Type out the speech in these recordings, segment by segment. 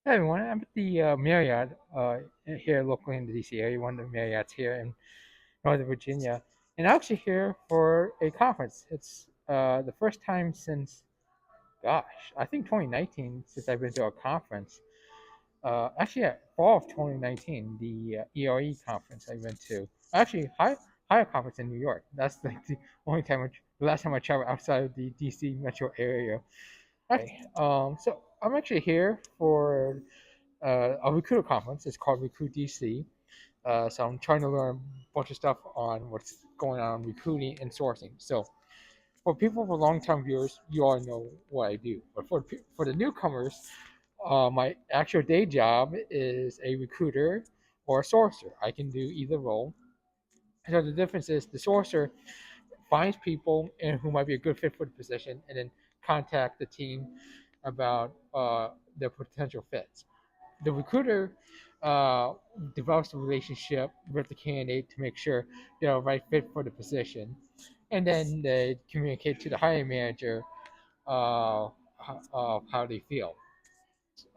Hey everyone, I'm at the Marriott here locally in the DC area, one of the Marriotts here in Northern Virginia. And I'm actually here for a conference. It's the first time since, gosh, I think 2019 since I've been to a conference. Actually, fall of 2019, the ERE conference I went to. Actually, higher conference in New York. That's like the only time, the last time I traveled outside of the DC metro area. Okay, so I'm actually here for a recruiter conference. It's called recruitDC. So I'm trying to learn a bunch of stuff on what's going on in recruiting and sourcing. So for people for long-term viewers, you all know what I do. But for the newcomers, my actual day job is a recruiter or a sourcer. I can do either role. So the difference is the sourcer finds people and who might be a good fit for the position, and then contact the team about their potential fits. The recruiter uh, develops a relationship with the candidate to make sure they're a right fit for the position, and then they communicate to the hiring manager of how they feel.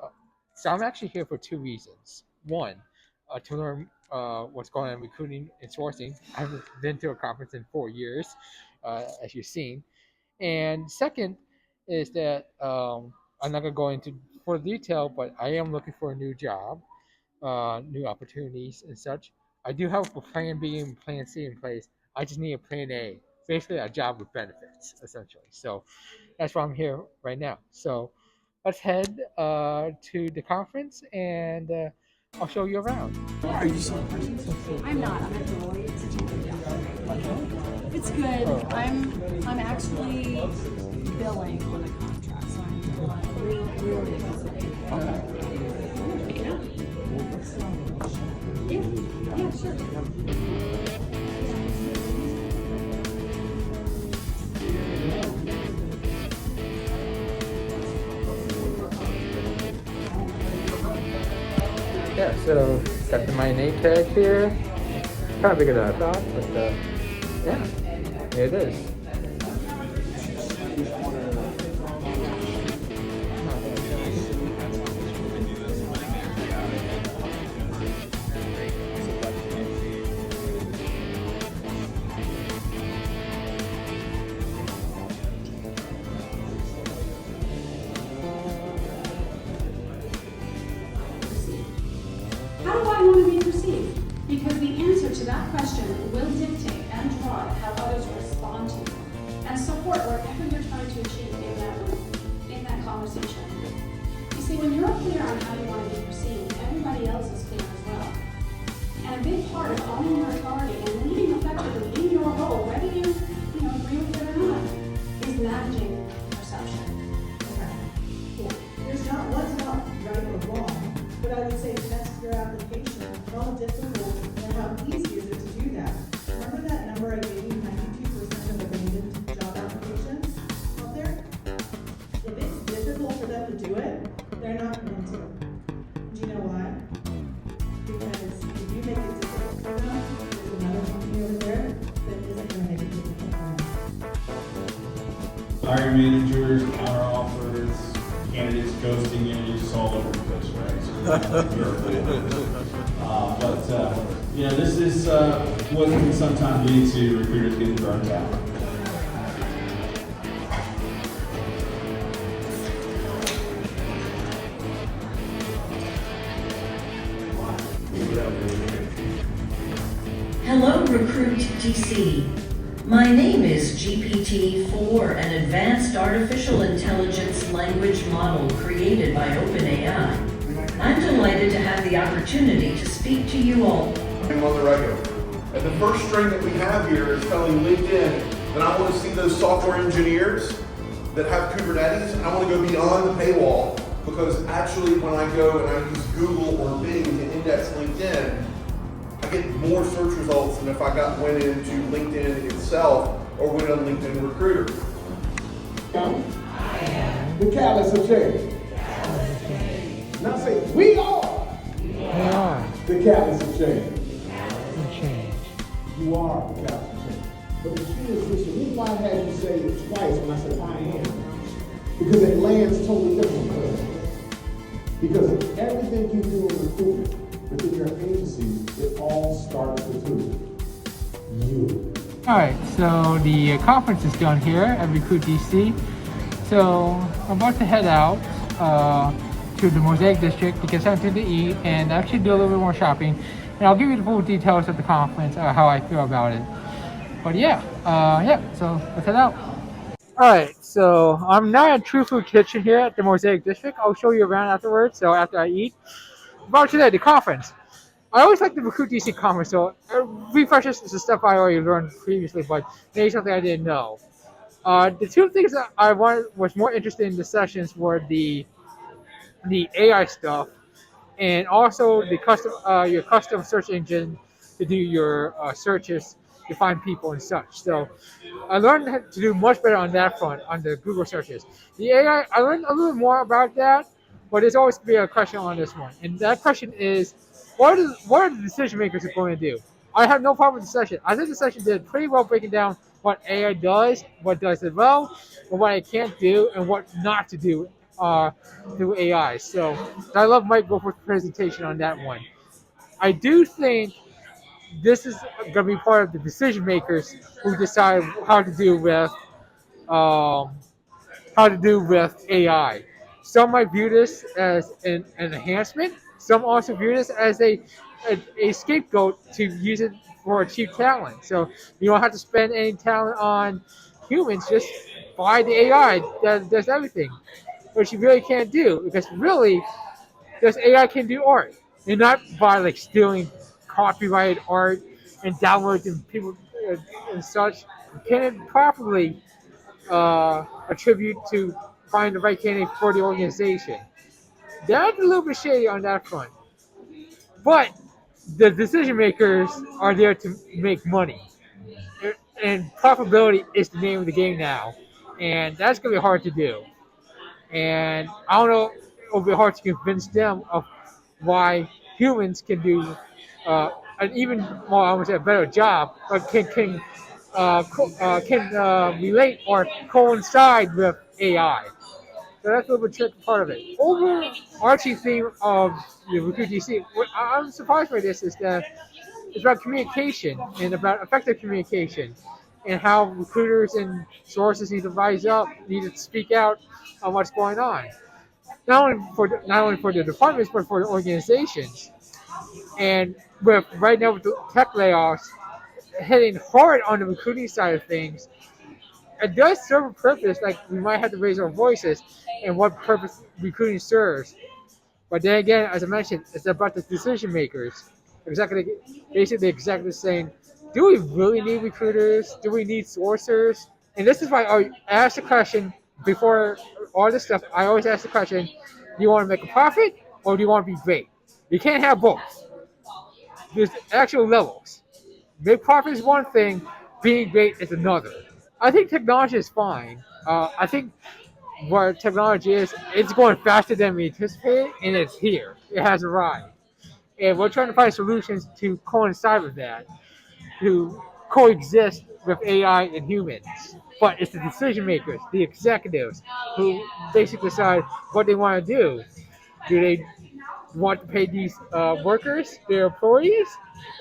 Uh, so I'm actually here for two reasons. One, to learn what's going on in recruiting and sourcing. I haven't been to a conference in 4 years, as you've seen. And second is that I'm not going to go into for detail, but I am looking for a new job, new opportunities and such. I do have a plan B and plan C in place. I just need a plan A, basically a job with benefits, essentially. So that's why I'm here right now. So let's head to the conference and I'll show you around. Are you seeing I'm not. I'm at Deloitte. It's good. I'm actually billing on a contract, so I'm really excited. Yeah, sure. Yeah, so got my name tag here. Kind of bigger than I thought, but yeah, here it is. How do I want to be perceived? Because the answer to that question will dictate and drive how others respond to you and support whatever you're trying to achieve in that room, in that conversation. You see, when you're clear on how you want to be perceived, everybody else is clear as well. And a big part of owning your authority and leading effectively in your role, whether you agree with it or not, is managing perception. Okay. Cool. One's not right or wrong, but I would say test your application. How difficult and how easy is it to do that? Remember that number I gave you, 92% of abandoned job applications out there? If it's difficult for them to do it, they're not going to. Do you know why? Because if you make it difficult for them, there's another company over there that isn't going to make it difficult for them. Hiring managers, counter offers, candidates ghosting you, you're just all over the place, right? This is what can sometimes lead to recruiters getting burned out. Hello, recruitDC. My name is GPT-4, an advanced artificial intelligence language model created by OpenAI. I'm delighted to have the opportunity to speak to you all. I'm on the regular. And the first string that we have here is telling LinkedIn that I want to see those software engineers that have Kubernetes. I want to go beyond the paywall because actually when I go and I use Google or Bing to index LinkedIn, I get more search results than if I went into LinkedIn itself or went on LinkedIn Recruiter. The catalyst of change. Now say, we are the catalyst of change. You are the catalyst of change. But the key is this, the reason why I had you say it twice when I said I am, because it lands totally different. Because everything you do in recruitment within your agency, it all starts with who? You. All right, so the conference is done here at recruitDC. So I'm about to head out to the Mosaic District to get something to eat and actually do a little bit more shopping. And I'll give you the full details of the conference, how I feel about it. But yeah, so let's head out. All right, so I'm now at True Food Kitchen here at the Mosaic District. I'll show you around afterwards. So after I eat, about today, the conference. I always like the Recruit DC conference, so it refreshes the stuff I already learned previously, but maybe something I didn't know. The two things that was more interested in the sessions were the AI stuff, and also the your custom search engine to do your searches to find people and such. So I learned to do much better on that front on the Google searches. The AI, I learned a little more about that, but there's always be a question on this one, and that question is, what are the decision makers going to do? I have no problem with the session. I think the session did pretty well breaking down what AI does, what does it well, and what it can't do, and what not to do through AI. So I love Mike Goforth's presentation on that one. I do think this is going to be part of the decision makers who decide um, how to do with AI. Some might view this as an enhancement. Some also view this as a scapegoat to use it for cheap talent. So you don't have to spend any talent on humans. Just buy the AI that does everything, which you really can't do because really, this AI can do art, and not by like stealing copyrighted art and downloading people and such. Can it properly attribute to find the right candidate for the organization? That's a little bit shady on that front. But the decision makers are there to make money, and profitability is the name of the game now, and that's gonna be hard to do. And I don't know, it'll be hard to convince them of why humans can do an even more, I would say, a better job, but can relate or coincide with AI. So that's a little bit tricky part of it. Overarching theme of the Recruit DC, what I'm surprised by this is that it's about communication and about effective communication and how recruiters and sources need to rise up, need to speak out on what's going on. Not only for the departments but for the organizations. And with right now with the tech layoffs hitting hard on the recruiting side of things, it does serve a purpose. Like we might have to raise our voices and what purpose recruiting serves. But then again, as I mentioned, it's about the decision makers. Basically exactly saying, do we really need recruiters? Do we need sourcers? And this is why I ask the question before all this stuff. I always ask the question: do you want to make a profit or do you want to be great? You can't have both. There's actual levels. Make profit is one thing, being great is another. I think technology is fine. I think what technology is, it's going faster than we anticipated, and it's here. It has arrived. And we're trying to find solutions to coincide with that, to coexist with AI and humans. But it's the decision makers, the executives, who basically decide what they want to do. Do they want to pay these workers, their employees,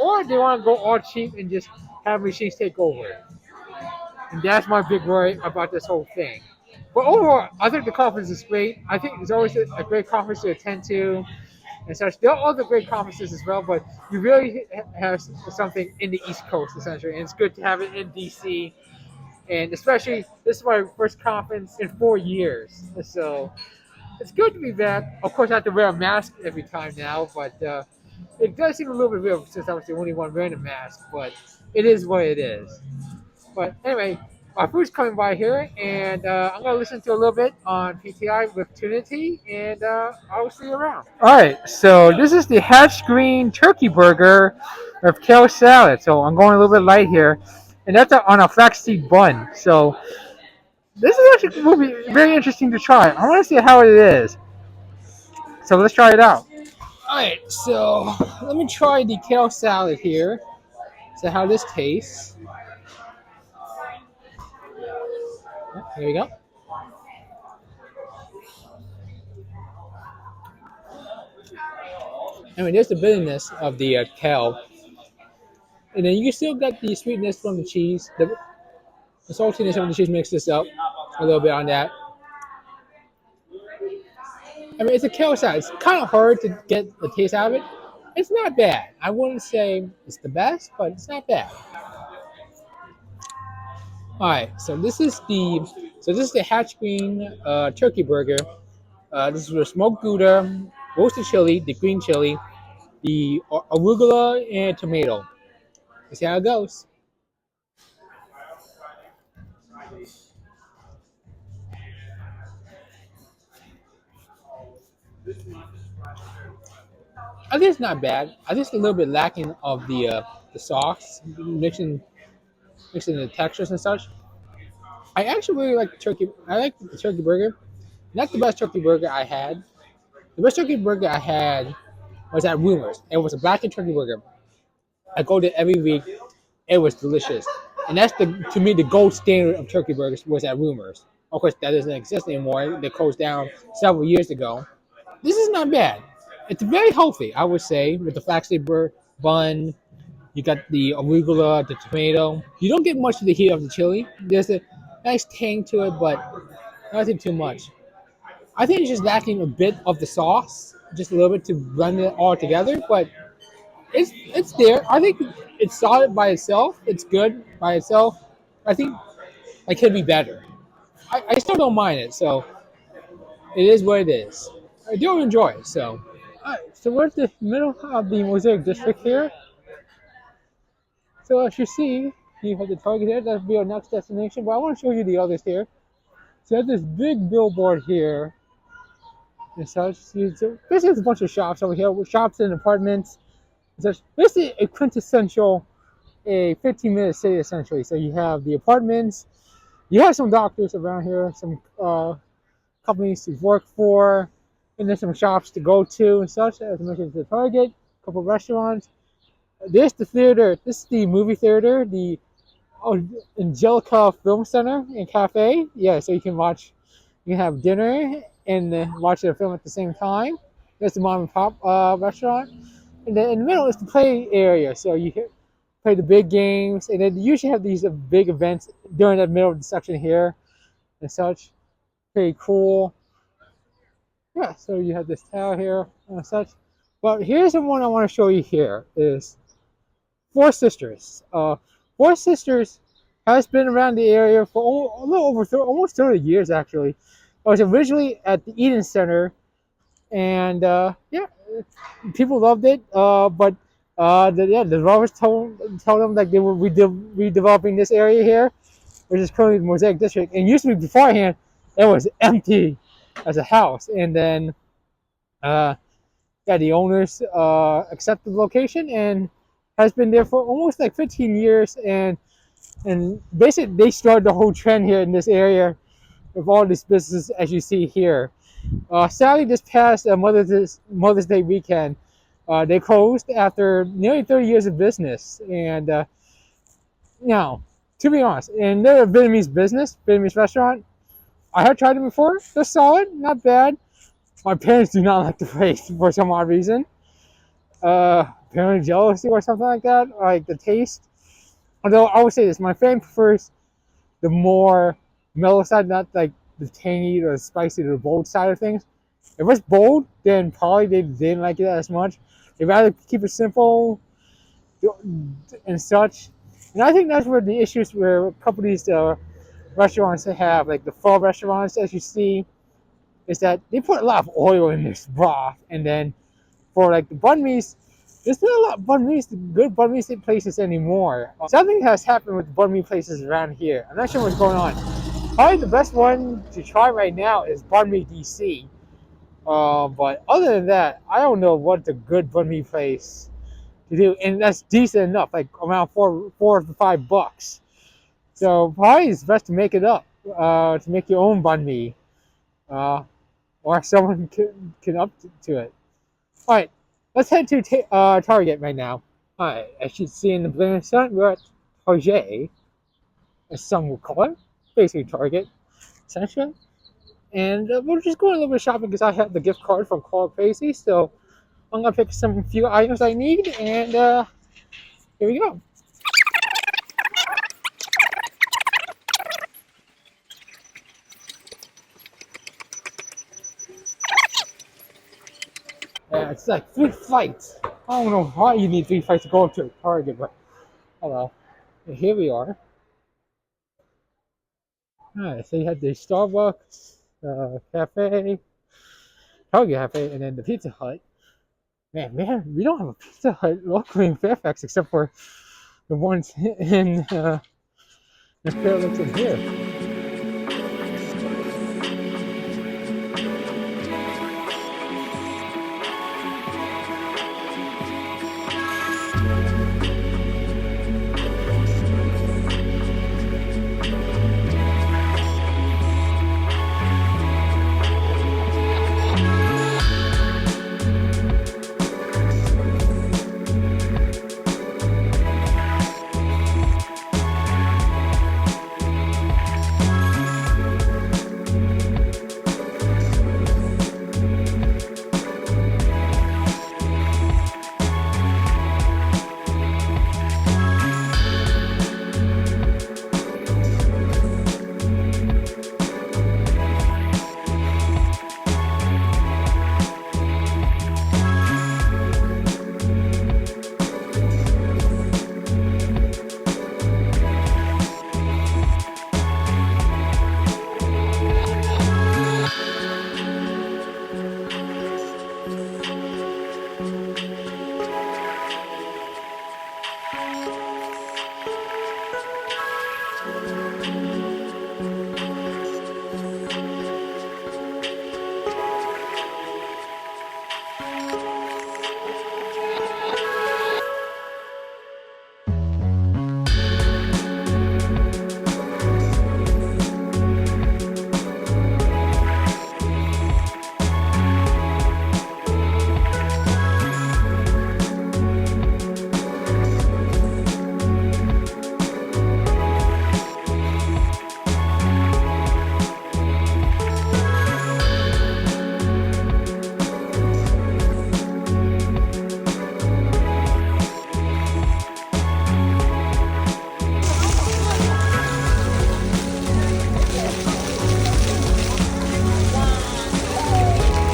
or they want to go all cheap and just have machines take over? And that's my big worry about this whole thing. But overall, I think the conference is great. I think it's always a great conference to attend to and such. There are other great conferences as well, but you really have something in the East Coast essentially, and it's good to have it in DC. And especially, this is my first conference in 4 years, so it's good to be back. Of course, I have to wear a mask every time now, but it does seem a little bit weird since I was the only one wearing a mask. But it is what it is. But anyway, my food's coming by here, and I'm gonna listen to a little bit on PTI with Trinity, and I'll see you around. All right, so this is the hatch green turkey burger with kale salad. So I'm going a little bit light here, and that's on a flaxseed bun. So this is actually will be very interesting to try. I want to see how it is. So let's try it out. All right, so let me try the kale salad here. So how this tastes. There you go. I mean, there's the bitterness of the kale, and then you still got the sweetness from the cheese, the saltiness of the cheese mixed this up a little bit on that. I mean, it's a kale salad. It's kind of hard to get the taste out of it. It's not bad. I wouldn't say it's the best, but it's not bad. All right, so this is the hatch green turkey burger. This is with smoked gouda, roasted chili, the green chili, the arugula, and tomato. Let's see how it goes. I think it's not bad. I think it's a little bit lacking of the sauce, mixing the textures and such. I actually really like the turkey. I like the turkey burger. Not the best turkey burger I had. The best turkey burger I had was at Rumors. It was a blackened turkey burger. I go there every week. It was delicious, and that's to me the gold standard of turkey burgers was at Rumors. Of course, that doesn't exist anymore. They closed down several years ago. This is not bad. It's very healthy, I would say, with the flaxseed bun. You got the arugula, the tomato. You don't get much of the heat of the chili. There's a nice tang to it, but nothing too much. I think it's just lacking a bit of the sauce, just a little bit to blend it all together. But it's there. I think it's solid by itself. It's good by itself. I think it could be better. I still don't mind it, so it is what it is. I do enjoy it. So, all right, so we're at the middle of the Mosaic District here. So as you see, you have the Target here. That'll be our next destination. But I want to show you the others here. So you have this big billboard here and such. So basically, there's a bunch of shops over here, shops and apartments. So this is a quintessential, a 15-minute city essentially. So you have the apartments, you have some doctors around here, some companies to work for, and there's some shops to go to and such. As I mentioned, the Target, a couple of restaurants. There's the theater. This is the movie theater, the Angelica Film Center and Cafe. Yeah, so you can have dinner and watch the film at the same time. There's the mom and pop restaurant. And then in the middle is the play area. So you can play the big games. And then you usually have these big events during the middle of the section here and such. Pretty cool. Yeah, so you have this tower here and such. But here's the one I want to show you here is Four Sisters. Four Sisters has been around the area for a little over almost 30 years actually. It was originally at the Eden Center, and yeah, people loved it. But the developers told them like they were redeveloping this area here, which is currently the Mosaic District. And used to be beforehand, it was empty as a house, and then yeah, the owners accepted the location and has been there for almost like 15 years, and basically they started the whole trend here in this area of all these businesses as you see here. Sadly, this past Mother's Day weekend, they closed after nearly 30 years of business. And now, to be honest, and they're a Vietnamese restaurant. I have tried them before. They're solid, not bad. My parents do not like the place for some odd reason. Apparently jealousy or something like that, like the taste. Although I would say this, my family prefers the more mellow side, not like the tangy or the spicy or the bold side of things. If it's bold, then probably they didn't like it as much. They'd rather keep it simple and such. And I think that's where the issues where a couple of these restaurants have, like the pho restaurants, as you see, is that they put a lot of oil in this broth, and then for like the banh mi's, there's not a lot of good banh mi places anymore. Something has happened with banh mi places around here. I'm not sure what's going on. Probably the best one to try right now is banh mi DC. But other than that, I don't know what's a good banh mi place to do, and that's decent enough, like around $4 to $5. So probably it's best to make it up, to make your own banh mi, or someone can up to it. All right, let's head to Target right now. All right, as you see in the blue sun, we're at Target, as some will call it, basically Target, essentially. And we're just going a little bit shopping because I have the gift card from Call Crazy, so I'm gonna pick some few items I need, and here we go. It's like 3 flights. I don't know why you need 3 flights to go up to a Target, but oh well. And here we are. Alright, so you had the Starbucks, cafe, Target cafe, and then the Pizza Hut. Man, we don't have a Pizza Hut locally in Fairfax except for the ones in Fairfax in here.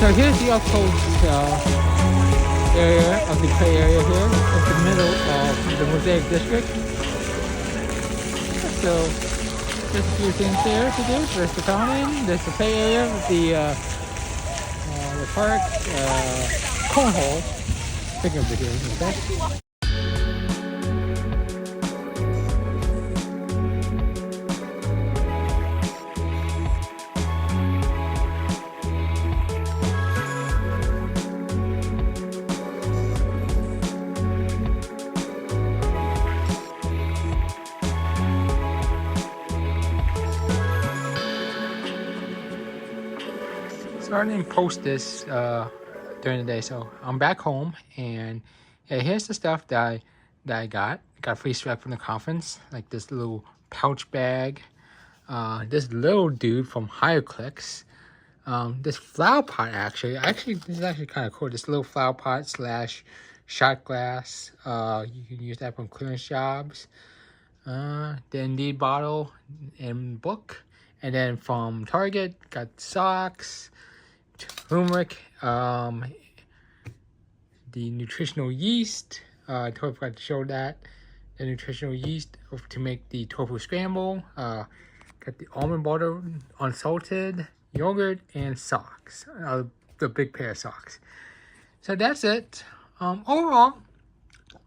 So here's the upcoast area of the Bay Area here. It's the middle of the Mosaic District. So there's a few things here to do. There's the fountain, there's the Bay Area with the park, cornhole. Speaking of video games, okay? So I didn't post this during the day, so I'm back home, and yeah, here's the stuff that I got. Got free swag from the conference, like this little pouch bag, this little dude from Higher Clicks, this flower pot actually this is actually kind of cool. This little flower pot slash shot glass. You can use that from clearance jobs. The Indeed bottle and book, and then from Target got socks. Turmeric, the nutritional yeast, I totally forgot to show that, the nutritional yeast to make the tofu scramble, got the almond butter, unsalted, yogurt, and socks, the big pair of socks. So that's it. Overall,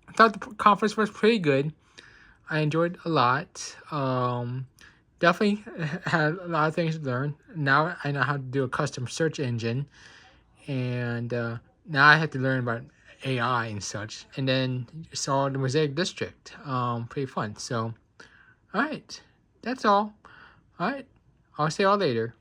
I thought the conference was pretty good. I enjoyed a lot. Definitely had a lot of things to learn. Now I know how to do a custom search engine, and now I have to learn about AI and such. And then saw the Mosaic District. Pretty fun. So, all right, that's all. All right, I'll see y'all later.